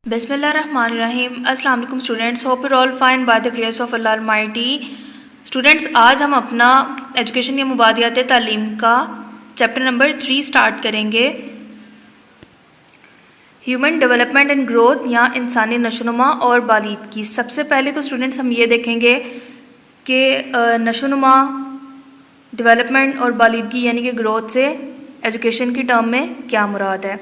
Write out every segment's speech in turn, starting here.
बिस्मिल्लाहिर्रहमानिर्रहीम। अस्सलाम वालेकुम students, hope you all fine by the grace of Allah Almighty. Students, आज हम अपना एजुकेशन या मुबादियात तालीम का चैप्टर नंबर 3 स्टार्ट करेंगे। ह्यूमन डेवलपमेंट एंड ग्रोथ या इंसानी नशोनुमा और बालिदगी। सबसे पहले तो स्टूडेंट्स हम ये देखेंगे कि नशोनुमा, डेवलपमेंट और बालिदगी यानी कि ग्रोथ से एजुकेशन की टर्म में क्या मुराद है।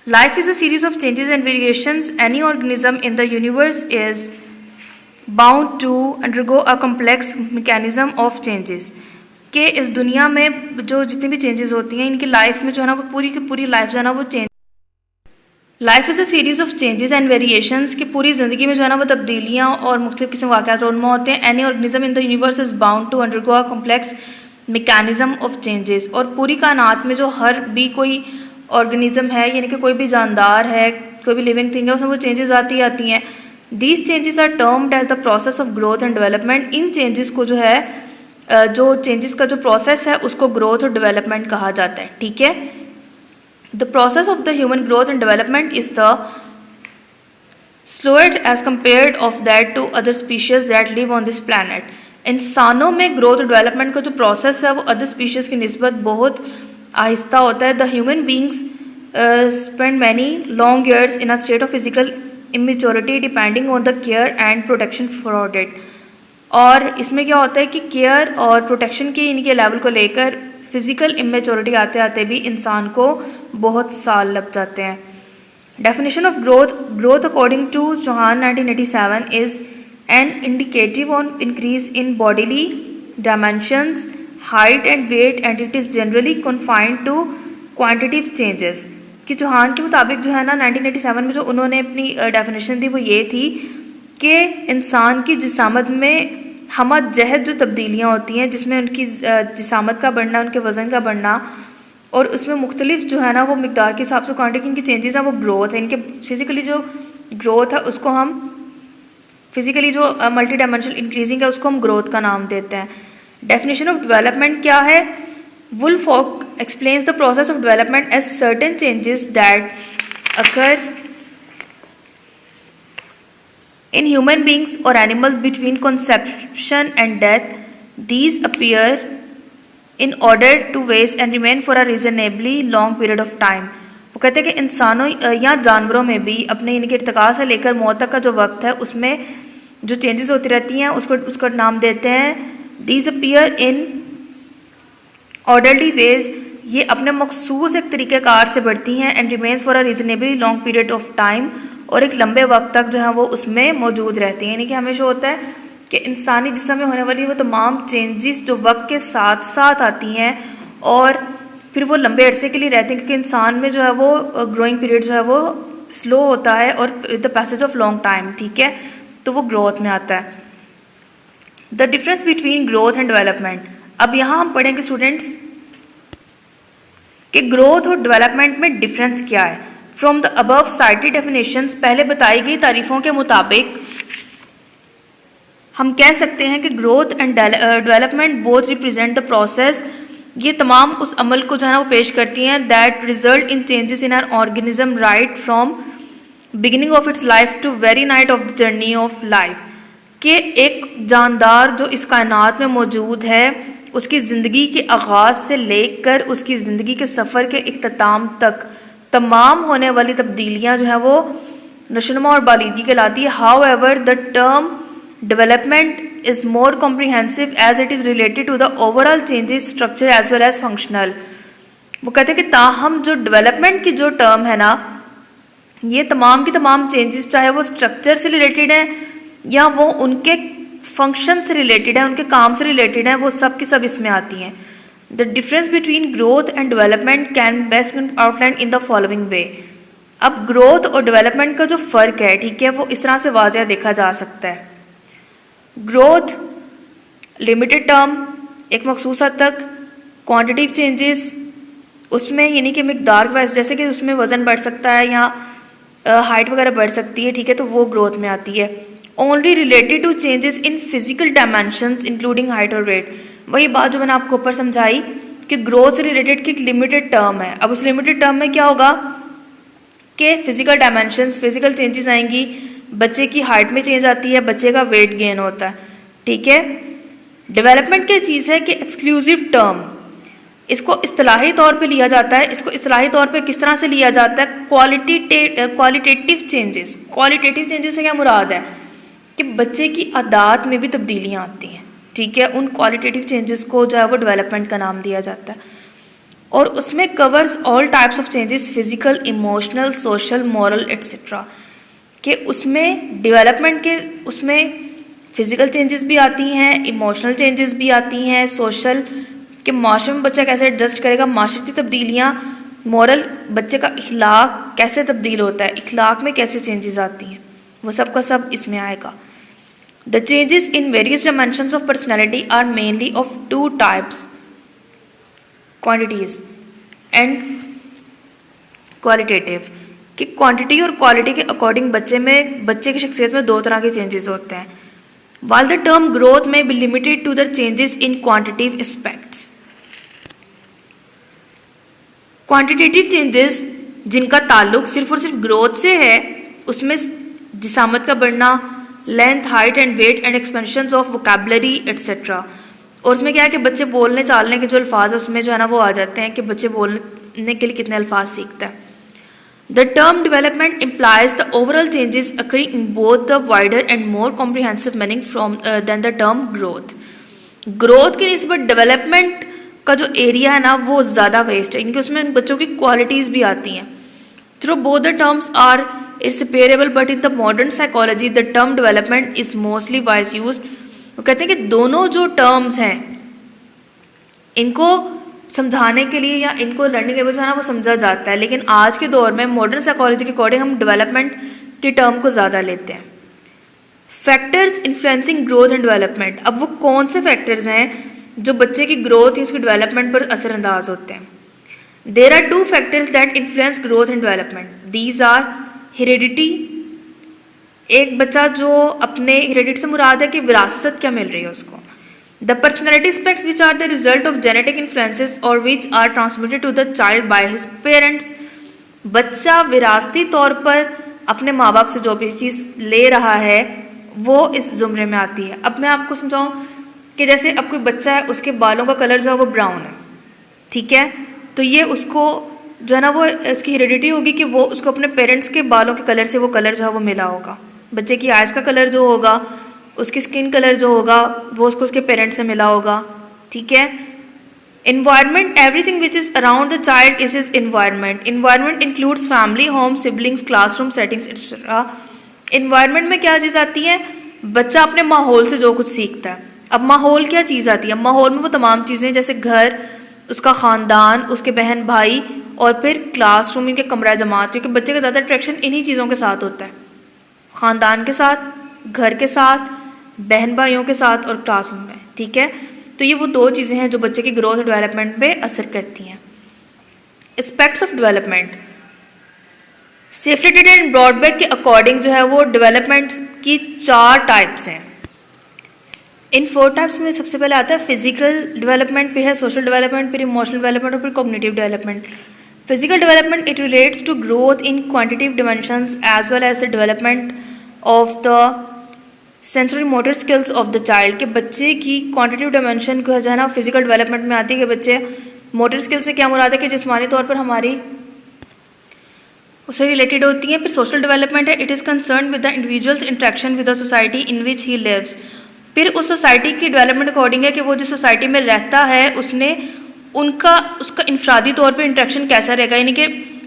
Life is a series of changes and variations. Any organism in the universe is bound to undergo a complex mechanism of changes. कि इस दुनिया में जो जितनी भी चेंजेस होती हैं, इनकी लाइफ में जो है ना वो पूरी की पूरी लाइफ जो है ना वो change, life is a series of changes and variations. की पूरी ज़िंदगी में जो है ना वो तब्दीलियाँ और मुख्तलिफ किस्म के वाक़यात रोनमा होते हैं। Any organism in the universe is bound to undergo a complex mechanism of changes. और पूरी कायनात में जो हर भी कोई ऑर्गेनिज्म है, यानी कि कोई भी जानदार है, कोई भी लिविंग थिंग है, उसमें वो चेंजेस आती हैं। These changes are termed as the process of growth and development. इन चेंजेस को जो है जो चेंजेस का जो प्रोसेस है उसको ग्रोथ और डेवलपमेंट कहा जाता है। ठीक है, the process of the human growth and development is the slowest as compared of that to other species that live on this planet. इंसानों में ग्रोथ और डेवलपमेंट का जो प्रोसेस है वो अदर स्पीशीज की निस्बत बहुत आहिस्ता होता है। The human beings spend many long years in a state of physical immaturity depending on the care and protection for it. और इसमें क्या होता है कि केयर और प्रोटेक्शन के इनके लेवल को लेकर फिजिकल इमेच्योरिटी आते आते भी इंसान को बहुत साल लग जाते हैं। Definition of growth according to Chauhan 1987 is an indicative on increase in bodily dimensions, height and weight and it is generally confined to quantitative changes. कि चौहान के मुताबिक जो है ना 1987 में जो उन्होंने अपनी डेफिनेशन दी वो ये थी कि इंसान की जिसामत में हमत जहद जो तब्दीलियाँ होती हैं, जिसमें उनकी जिसामत का बढ़ना, उनके वज़न का बढ़ना, और उसमें मुख्तलिफ जो है ना वो मिकदार के हिसाब से क्वांटिटी इनकी चेंजेस हैं वो ग्रोथ है। इनके फिजिकली जो ग्रोथ है उसको हम फिजिकली जो मल्टी डायमेंशनल इंक्रीजिंग है उसको हम ग्रोथ का नाम देते हैं। डेफिनेशन ऑफ डेवलपमेंट क्या है? वुल्फॉक explains the process of development as certain changes that occur in human beings or animals between conception and death. These appear in order to waste and remain for a reasonably long period of time. वो कहते हैं कि इंसानों या जानवरों में भी अपने इनके इर्तिका से लेकर मौत तक का जो वक्त है उसमें जो चेंजेस होती रहती हैं उसको नाम देते हैं These appear in orderly ways। ये अपने मखसूस एक तरीक़ेकार से बढ़ती हैं and remains for a reasonably long period of time, और एक लंबे वक्त तक जो है वो उसमें मौजूद रहती हैं। यानी कि हमेशा होता है कि इंसानी जिस्म में होने वाली वो तमाम चेंजेस जो वक्त के साथ साथ आती हैं और फिर वो लंबे अरसे के लिए रहती हैं, क्योंकि इंसान में जो है वो ग्रोइंग पीरियड जो है वो स्लो होता है और with the passage of long time, ठीक है, तो वो ग्रोथ में आता है। The difference between growth and development. अब यहाँ हम पढ़ेंगे स्टूडेंट्स कि ग्रोथ और डेवलपमेंट में डिफरेंस क्या है। From the above cited definitions, पहले बताई गई तारीफों के मुताबिक हम कह सकते हैं कि growth and development both represent the process. ये तमाम उस अमल को जो है ना वो पेश करती हैं that result in changes in our organism right from beginning of its life to very night of the journey of life. कि एक जानदार जो इस कायनात में मौजूद है उसकी ज़िंदगी के आगाज़ से लेकर उसकी ज़िंदगी के सफ़र के इख्तिताम तक तमाम होने वाली तब्दीलियाँ जो हैं वो नशोनुमा और बालिदगी कहलाती है। However the term development is more comprehensive as it is related to the overall changes structure as well as functional. वो कहते हैं कि ताहम जो डेवलपमेंट की जो टर्म है ना, ये तमाम की तमाम चेंजेस चाहे वो स्ट्रक्चर से रिलेटेड हैं या वो उनके फंक्शन से रिलेटेड है, उनके काम से रिलेटेड है, वो सब की सब इसमें आती हैं। The difference between growth and development can best outline in the following वे। अब ग्रोथ और डेवलपमेंट का जो फ़र्क है, ठीक है, वो इस तरह से वाज़ेह देखा जा सकता है। ग्रोथ लिमिटेड टर्म, एक मखसूस हद तक क्वांटिटिव चेंजेस उसमें, यानी कि मिकदार की वजह, जैसे कि उसमें वज़न बढ़ सकता है या हाइट वगैरह बढ़ सकती है, ठीक है, तो वो ग्रोथ में आती है। Only related to changes in physical dimensions including height और वेट। वही बात जो मैंने आपको ऊपर समझाई कि ग्रोथ से रिलेटेड की एक लिमिटेड टर्म है। अब उस लिमिटेड टर्म में क्या होगा के फिजिकल डायमेंशंस, फिजिकल चेंजेस आएंगी, बच्चे की हाइट में चेंज आती है, बच्चे का वेट गेन होता है, ठीक है। डेवलपमेंट क्या चीज़ है कि एक्सक्लूसिव टर्म, इसको इस्तिलाही तौर पे लिया जाता है। इसको इस्तिलाही तौर पे किस तरह से लिया जाता है? Qualitative changes. क्वालिटेटिव चेंजेस से क्या मुराद है कि बच्चे की आदत में भी तब्दीलियाँ आती हैं, ठीक है। उन क्वालिटेटिव चेंजेस को जो है वो डेवलपमेंट का नाम दिया जाता है, और उसमें covers all types of changes, physical, emotional, social, moral etcetera, कि उसमें डेवलपमेंट के उसमें फिजिकल चेंजेस भी आती हैं, इमोशनल चेंजेस भी आती हैं, सोशल कि माशरे में बच्चा कैसे एडजस्ट करेगा, माशरती तब्दीलियाँ, मॉरल बच्चे का इखलाक कैसे तब्दील होता है, इखलाक में कैसे चेंजेस आती हैं, वो सब का सब इसमें आएगा। The changes in various dimensions of personality are mainly of two types, quantities and qualitative, कि क्वांटिटी और क्वालिटी के अकॉर्डिंग बच्चे की शख्सियत में दो तरह के चेंजेस होते हैं। While the term growth may be limited to the changes in quantitative aspects, quantitative changes जिनका ताल्लुक सिर्फ और सिर्फ ग्रोथ से है, उसमें जिसामत का बढ़ना, length, height and weight and expansion of vocabulary etcetera, और उसमें क्या है कि बच्चे बोलने चालने के जो अल्फाज है उसमें जो है ना वो आ जाते हैं कि बच्चे बोलने के लिए कितने अल्फाज सीखता है। The term development implies the overall changes occurring in both the wider and more comprehensive meaning than the term growth. Growth की निस्बत डेवलपमेंट का जो एरिया है ना वो ज़्यादा वेस्ट है, क्योंकि उसमें बच्चों की क्वालिटीज़ भी आती हैं। Though both the terms are inseparable, but in the modern psychology the term development is mostly wise used. वो कहते हैं कि दोनों जो टर्म्स हैं इनको समझाने के लिए या इनको लर्निंग के जो है ना वो समझा जाता है, लेकिन आज के दौर में मॉडर्न साइकोलॉजी के अकॉर्डिंग हम डेवलपमेंट की टर्म को ज़्यादा लेते हैं। Factors influencing growth and development, अब वो कौन से फैक्टर्स हैं जो बच्चे की ग्रोथ या उसकी डेवलपमेंट पर असरअंदाज होते हैं? There are two factors that influence growth and development, these are heredity, एक बच्चा जो अपने हेरिडिटी से मुराद है कि विरासत क्या मिल रही है उसको। The personality aspects which are the result of genetic influences or which are transmitted to the child by his parents, बच्चा विरासती तौर पर अपने माँ बाप से जो भी चीज़ ले रहा है वो इस जुमरे में आती है। अब मैं आपको समझाऊँ कि जैसे अब कोई बच्चा है, उसके बालों का कलर जो है वो ब्राउन है, ठीक है, तो ये उसको जो है ना वो उसकी हेरिडिटी होगी कि वो उसको अपने पेरेंट्स के बालों के कलर से वो कलर जो है वो मिला होगा। बच्चे की आइज़ का कलर जो होगा, उसकी स्किन कलर जो होगा वो उसको उसके पेरेंट्स से मिला होगा, ठीक है। Environment, everything which is around the child is his environment. Environment includes family, home, siblings, classroom settings etcetera. Environment में क्या चीज़ आती है? बच्चा अपने माहौल से जो कुछ सीखता है। अब माहौल क्या चीज़ आती है? माहौल में वो तमाम चीज़ें जैसे घर, उसका ख़ानदान, उसके बहन भाई, और फिर क्लासरूम, इनके कमरा जमात, क्योंकि बच्चे का ज़्यादा अट्रैक्शन इन्हीं चीज़ों के साथ होता है, ख़ानदान के साथ, घर के साथ, बहन भाइयों के साथ और क्लासरूम में, ठीक है। तो ये वो दो चीज़ें हैं जो बच्चे की ग्रोथ और डेवलपमेंट पे असर करती हैं। एस्पेक्ट्स ऑफ डेवलपमेंट, सेफ्लेटेड एंड ब्रॉडबैक के अकॉर्डिंग जो है वो डेवलपमेंट की 4 टाइप्स हैं। इन 4 टाइप्स में सबसे पहले आता है फिजिकल डेवलपमेंट, फिर है सोशल डेवलपमेंट, फिर इमोशनल डेवलपमेंट और फिर cognitive development. Physical development it relates to growth in quantitative dimensions as well as the development of the sensory motor skills of the child, के बच्चे की क्वांटिटिव डायमेंशन को जो है ना फिजिकल डेवलपमेंट में आती है कि बच्चे मोटर स्किल से क्या मुराद है कि जिस्मानी तौर पर हमारी उससे रिलेटेड होती हैं। फिर सोशल डेवलपमेंट है, it is concern with the individual's interaction with the society in which he lives. फिर उस सोसाइटी की डेवलपमेंट अकॉर्डिंग है कि वो जिस सोसाइटी में रहता है उसका इनफरादी तौर पर इंटरेक्शन कैसा रहेगा, यानी कि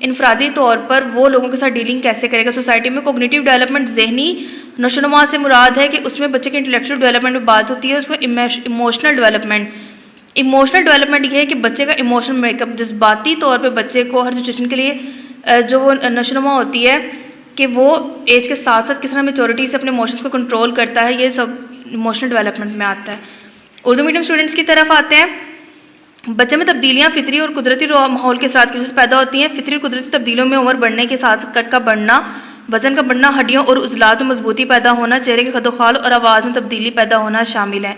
इनफरादी तौर पर वो लोगों के साथ डीलिंग कैसे करेगा सोसाइटी में। कोग्निटिव डेवलपमेंट जहनी नशोनुमा से मुराद है कि उसमें बच्चे के इंटेलेक्चुअल डेवलपमेंट में बात होती है। उसमें इमोशनल डेवलपमेंट ये है कि बच्चे का इमोशनल मेकअप, जज्बाती तौर पे बच्चे को हर सिचुएशन के लिए जो वो नशोनुमा होती है कि वो एज के साथ साथ किस तरह मेच्योरिटी से अपने इमोशंस को कंट्रोल करता है, ये सब इमोशनल डेवलपमेंट में आता है। उर्दू मीडियम स्टूडेंट्स की तरफ आते हैं। बच्चे में तब्दीलियाँ फितरी और कुदरती माहौल के साथ की वजह से पैदा होती हैं। फितरी और कुदरती तब्दीलियों में उम्र बढ़ने के साथ कद का बढ़ना, वजन का बढ़ना, हड्डियों और उज़लात में मजबूती पैदा होना, चेहरे के खदोखाल और आवाज़ में तब्दीली पैदा होना शामिल है।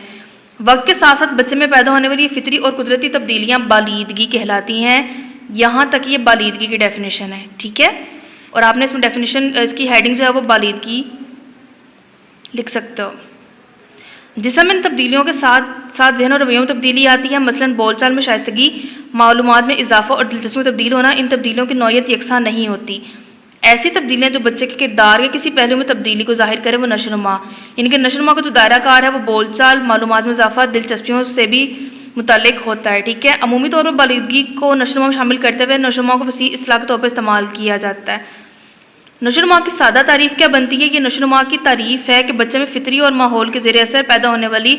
वक्त के साथ साथ बच्चे में पैदा होने वाली फितरी और कुदरती तब्दीलियाँ बालीदगी कहलाती हैं। यहाँ तक ये बालीदगी की डेफिनेशन है, ठीक है। और आपने इसमें डेफिनेशन, इसकी हेडिंग जो है वो बालिदगी लिख सकते हो। जिस्म इन तब्दीलियों के साथ साथ ज़हन और रवैयों में तब्दीली आती है, मसलन बोलचाल में शाइस्तगी, मालूमात में इजाफा और दिलचस्पी तब्दील होना। इन तब्दीलियों की नौयत यकसा नहीं होती। ऐसी तब्दीलियाँ जो बच्चे के किरदार या किसी पहलू में तब्दीली को जाहिर करे वो नशोनुमा, यानी कि नशोनुमा का जो दायरा कार है वो बोलचाल, मालूमात में इजाफा, दिलचस्पियों से भी मुतालिक होता है। ठीक है, अमूमी तौर पर बालिदगी को नशोनुमा में शामिल करते हुए नशोनुमा को वसी इस्तिलाह के तौर पर इस्तेमाल किया जाता है। नशोनुमा की सादा तारीफ़ क्या बनती है? ये नशोनुमा की तारीफ़ है कि बच्चे में फितरी और माहौल के ज़ेर असर पैदा होने वाली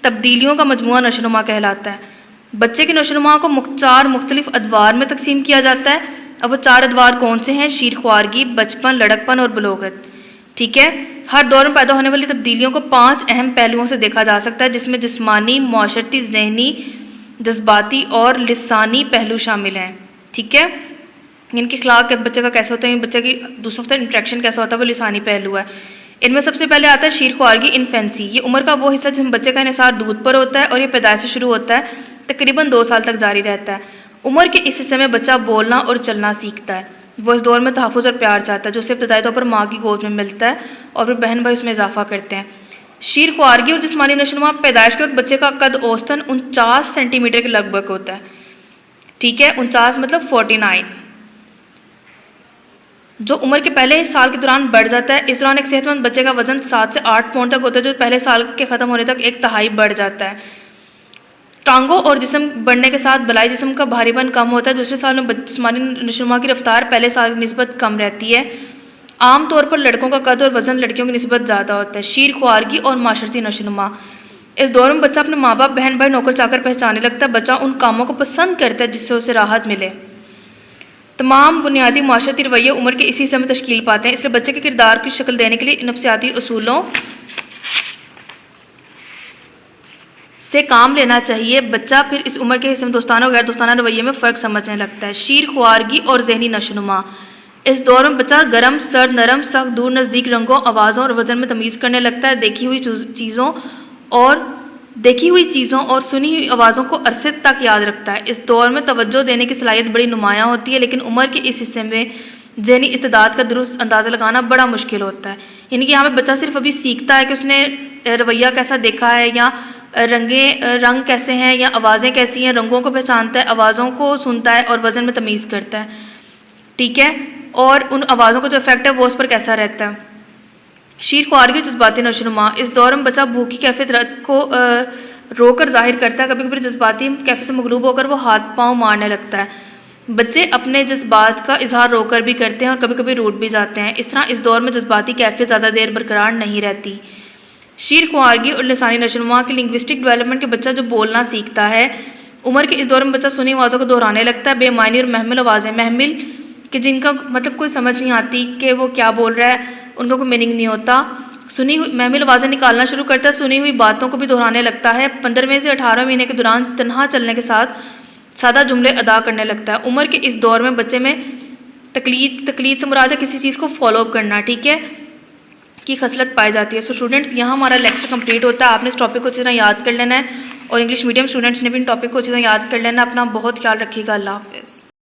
तब्दीलियों का मजमुआ नशोनुमा कहलाता है। बच्चे की नशोनुमा को 4 मुख्तलिफ अदवार में तकसीम किया जाता है। अब वो 4 अदवार कौन से हैं? शीरख्वारगी, बचपन, लड़कपन और बलोगत। ठीक है, हर दौर में पैदा होने वाली तब्दीलियों को 5 अहम पहलुओं से देखा जा सकता है, जिसमें जिस्मानी, मुआशरती, ज़हनी, जज्बाती और लिसानी पहलू शामिल हैं। ठीक है, इनके अखलाक बच्चे का कैसे होता है, बच्चे की दूसरों के साथ इंटरेक्शन कैसा होता है, वो लिसानी पहलू है। इनमें सबसे पहले आता है शीरख्वारगी, इन्फेंसी। ये उम्र का वो हिस्सा जिसमें बच्चे का इन्हिसार दूध पर होता है और ये पैदाइश से शुरू होता है, तकरीबन 2 साल तक जारी रहता है। उम्र के इस हिस्से में बच्चा बोलना और चलना सीखता है। वो इस दौर में तहफ़्फ़ुज़ और प्यार चाहता है, जो उसे इब्तदाई तौर पर माँ की गोद में मिलता है और फिर बहन भाई उसमें इजाफा करते हैं। शीरख्वारगी और जिस्मानी नशोनुमा, पैदाइश के वक्त बच्चे का कद औसतन 49 सेंटीमीटर के लगभग होता है। ठीक है, 49 मतलब 49, जो उम्र के पहले साल के दौरान बढ़ जाता है। इस दौरान एक सेहतमंद बच्चे का वजन 7 से 8 पाउंड तक होता है, जो पहले साल के ख़त्म होने तक 1/3 बढ़ जाता है। टांगों और जिस्म बढ़ने के साथ बलाई जिस्म का भारीपन कम होता है। दूसरे साल में जिस्मानी नशोनुमा की रफ्तार पहले साल की निस्बत कम रहती है। आम तौर पर लड़कों का कद और वजन लड़कियों की निस्बत ज़्यादा होता है। शीरख्वारगी और माशरती नशोनुमा, इस दौर में बच्चा अपने माँ बाप, बहन भाई, नौकर चाकर पहचानने लगता है। बच्चा उन कामों को पसंद करता है जिससे उसे राहत मिले। तमाम बुनियादी माशरती रवैये उम्र के इसी समय तश्कील पाते हैं, इसलिए बच्चे के किरदार की शक्ल देने के लिए नफ्सियाती उसूलों से काम लेना चाहिए। बच्चा फिर इस उम्र के हिस्से में दोस्ताना और गैर दोस्ताना रवैये में फ़र्क समझने लगता है। शीरख्वारगी और ज़हनी नशोनुमा, इस दौर में बच्चा गर्म, सर्द, नरम, सख्त, दूर, नज़दीक रंगों, आवाज़ों और वज़न में तमीज़ करने लगता है। देखी हुई चीज़ों और सुनी हुई आवाज़ों को अरसे तक याद रखता है। इस दौर में तवज्जो देने की सलाहियत बड़ी नुमायाँ होती है, लेकिन उम्र के इस हिस्से में ज़हनी इस्तेदाद का दुरुस्त अंदाज़ा लगाना बड़ा मुश्किल होता है। यानी कि यहाँ पे बच्चा सिर्फ अभी सीखता है कि उसने रवैया कैसा देखा है, या रंग कैसे हैं, या आवाज़ें कैसी हैं, रंगों को पहचानता है, आवाज़ों को सुनता है और वज़न में तमीज़ करता है। ठीक है, और उन आवाज़ों का जो इफेक्ट है वो उस पर कैसा रहता है। शीरख्वारगी, जज्बाती नशोनुमा, इस दौर में बच्चा भूख की कैफियत को रोकर जाहिर करता है। कभी कभी जज्बाती कैफियत से मगलूब होकर वो हाथ पाँव मारने लगता है। बच्चे अपने जज्बात का इजहार रोकर भी करते हैं और कभी कभी रूठ भी जाते हैं। इस तरह इस दौर में जज्बाती कैफियत ज़्यादा देर बरकरार नहीं रहती। शीरख्वारगी और लिसानी नशोनुमा की लिंग्विस्टिक डेवलपमेंट के बच्चा जो बोलना सीखता है, उम्र के इस दौर में बच्चा सुनी आवाज़ों को दोहराने लगता है। बेमायनी और महमिल आवाज़ें, महमिल कि जिनका मतलब कोई समझ नहीं आती कि वो क्या बोल रहा है, उनका कोई मीनिंग नहीं होता, सुनी हुई महमिल आवाज़ें निकालना शुरू करता है। सुनी हुई बातों को भी दोहराने लगता है। 15वें से 18वें महीने के दौरान तन्हा चलने के साथ सादा जुमले अदा करने लगता है। उम्र के इस दौर में बच्चे में तकलीद से मुराद है किसी चीज़ को फॉलो अप करना, ठीक है, की खसलत पाई जाती है। सो स्टूडेंट्स, यहाँ हमारा लेक्चर कंप्लीट होता है। आपने इस टॉपिक को अच्छी तरह याद कर लेना है और इंग्लिश मीडियम स्टूडेंट्स ने भी इन टॉपिक को अच्छी तरह याद कर लेना है। अपना बहुत ख्याल रखिएगा। अल्लाह हाफ़िज़।